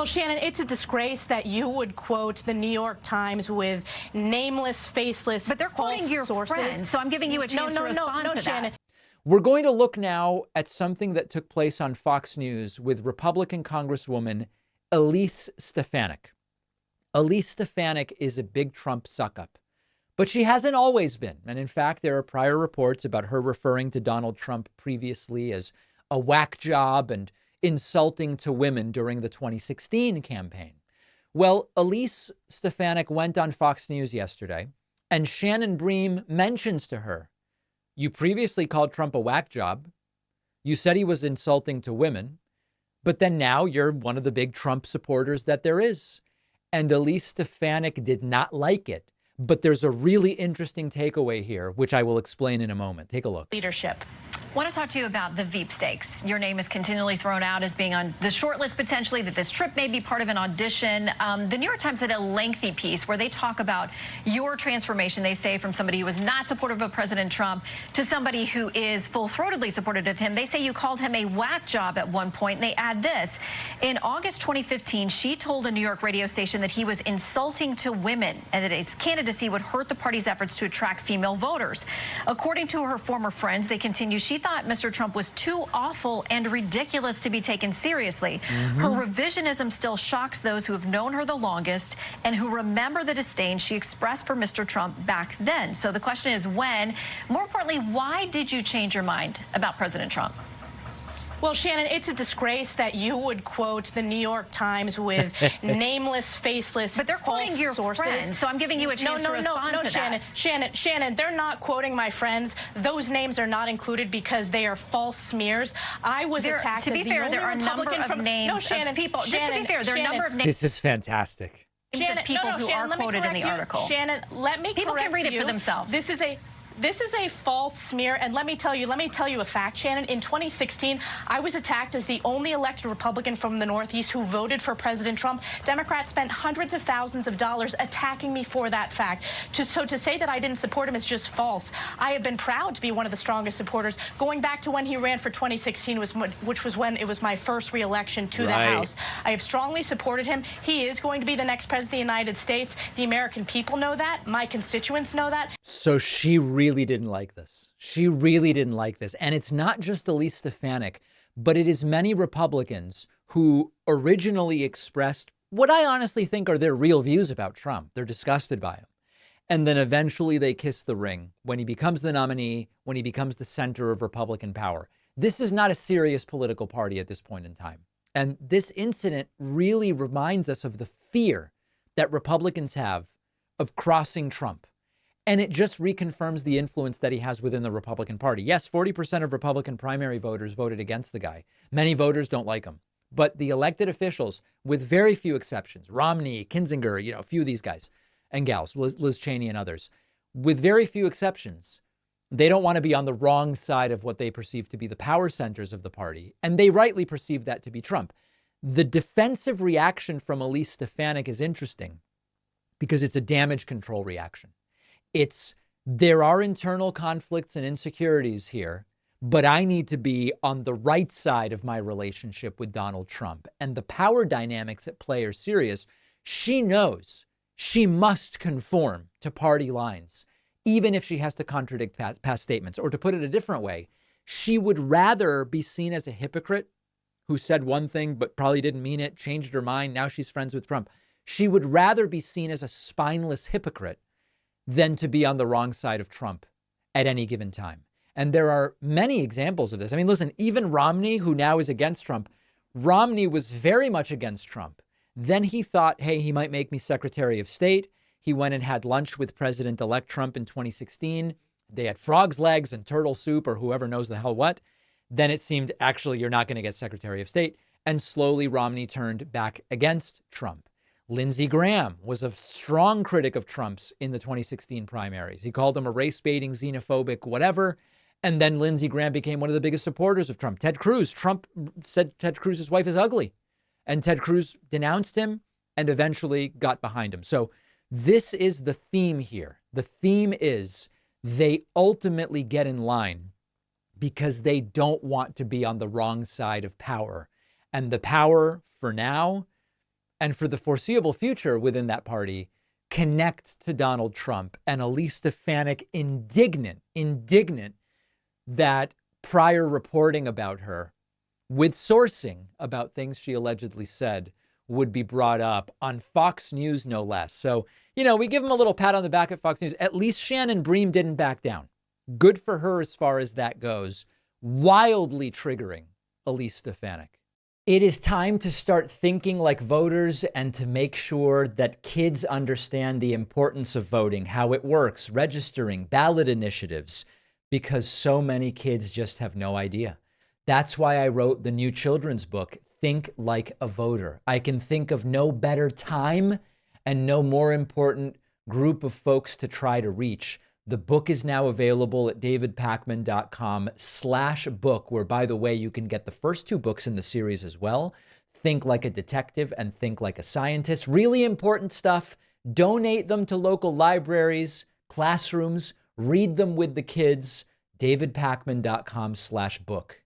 Well, Shannon, it's a disgrace that you would quote the New York Times with nameless, faceless, but they're false quoting your sources. Friend, so I'm giving you a chance to respond to Shannon. that. We're going to look now at something that took place on Fox News with Republican Congresswoman Elise Stefanik. Elise Stefanik is a big Trump suck-up, but she hasn't always been. And in fact, there are prior reports about her referring to Donald Trump previously as a whack job and insulting to women during the 2016 campaign. Well, Elise Stefanik went on Fox News yesterday, and Shannon Bream mentions to her, you previously called Trump a whack job. You said he was insulting to women, but then now you're one of the big Trump supporters that there is. And Elise Stefanik did not like it. But there's a really interesting takeaway here, which I will explain in a moment. Take a look. Leadership. I want to talk to you about the Veep stakes. Your name is continually thrown out as being on the short list, potentially, that this trip may be part of an audition. The New York Times had a lengthy piece where they talk about your transformation, they say, from somebody who was not supportive of President Trump to somebody who is full-throatedly supportive of him. They say you called him a whack job at one point, and they add this. In August 2015, she told a New York radio station that he was insulting to women and that his candidacy would hurt the party's efforts to attract female voters. According to her former friends, they continue, she thought Mr. Trump was too awful and ridiculous to be taken seriously. Her revisionism still shocks those who have known her the longest and who remember the disdain she expressed for Mr. Trump back then. So the question is when, more importantly, why did you change your mind about President Trump? Well, Shannon, it's a disgrace that you would quote the New York Times with nameless, faceless, but they're false quoting your sources. Friends, so I'm giving you a chance to respond to Shannon, that. Shannon, they're not quoting my friends. Those names are not included because they are false smears. I was attacked. To be fair, there are a number of names of people. Just to be fair, there are a number of names. This is fantastic. Shannon, of people who are quoted in the article. Shannon, let me People can read it for themselves. This is a false smear, and let me tell you a fact, Shannon. In 2016, I was attacked as the only elected Republican from the Northeast who voted for President Trump. Democrats spent hundreds of thousands of dollars attacking me for that fact. So to say that I didn't support him is just false. I have been proud to be one of the strongest supporters, going back to when he ran for 2016, which was when it was my first re-election to the House. I have strongly supported him. He is going to be the next president of the United States. The American people know that. My constituents know that. So she really didn't like this. She really didn't like this. And it's not just Elise Stefanik, but it is many Republicans who originally expressed what I honestly think are their real views about Trump. They're disgusted by him. And then eventually they kiss the ring when he becomes the nominee, when he becomes the center of Republican power. This is not a serious political party at this point in time. And this incident really reminds us of the fear that Republicans have of crossing Trump. And it just reconfirms the influence that he has within the Republican Party. Yes, 40% of Republican primary voters voted against the guy. Many voters don't like him. But the elected officials, with very few exceptions, Romney, Kinzinger, a few of these guys and gals, Liz Cheney and others, with very few exceptions, they don't want to be on the wrong side of what they perceive to be the power centers of the party. And they rightly perceive that to be Trump. The defensive reaction from Elise Stefanik is interesting because it's a damage control reaction. There are internal conflicts and insecurities here, but I need to be on the right side of my relationship with Donald Trump. And the power dynamics at play are serious. She knows she must conform to party lines, even if she has to contradict past statements. Or to put it a different way, she would rather be seen as a hypocrite who said one thing but probably didn't mean it, changed her mind, now she's friends with Trump. She would rather be seen as a spineless hypocrite than to be on the wrong side of Trump at any given time. And there are many examples of this. I mean, listen, even Romney, who now is against Trump, Romney was very much against Trump. Then he thought, hey, he might make me Secretary of State. He went and had lunch with President-elect Trump in 2016. They had frog's legs and turtle soup or whoever knows the hell what. Then it seemed, actually, you're not going to get Secretary of State. And slowly Romney turned back against Trump. Lindsey Graham was a strong critic of Trump's in the 2016 primaries. He called him a race-baiting, xenophobic, whatever. And then Lindsey Graham became one of the biggest supporters of Trump. Trump said Ted Cruz's wife is ugly. And Ted Cruz denounced him and eventually got behind him. So this is the theme here. The theme is they ultimately get in line because they don't want to be on the wrong side of power. And the power for now and for the foreseeable future within that party, connect to Donald Trump. And Elise Stefanik indignant that prior reporting about her with sourcing about things she allegedly said would be brought up on Fox News, no less. So, we give him a little pat on the back at Fox News. At least Shannon Bream didn't back down. Good for her as far as that goes. Wildly triggering Elise Stefanik. It is time to start thinking like voters and to make sure that kids understand the importance of voting, how it works, registering, ballot initiatives, because so many kids just have no idea. That's why I wrote the new children's book, Think Like a Voter. I can think of no better time and no more important group of folks to try to reach. The book is now available at davidpakman.com/book, where, by the way, you can get the first 2 books in the series as well. Think Like a Detective and Think Like a Scientist. Really important stuff. Donate them to local libraries, classrooms, read them with the kids. davidpakman.com/book.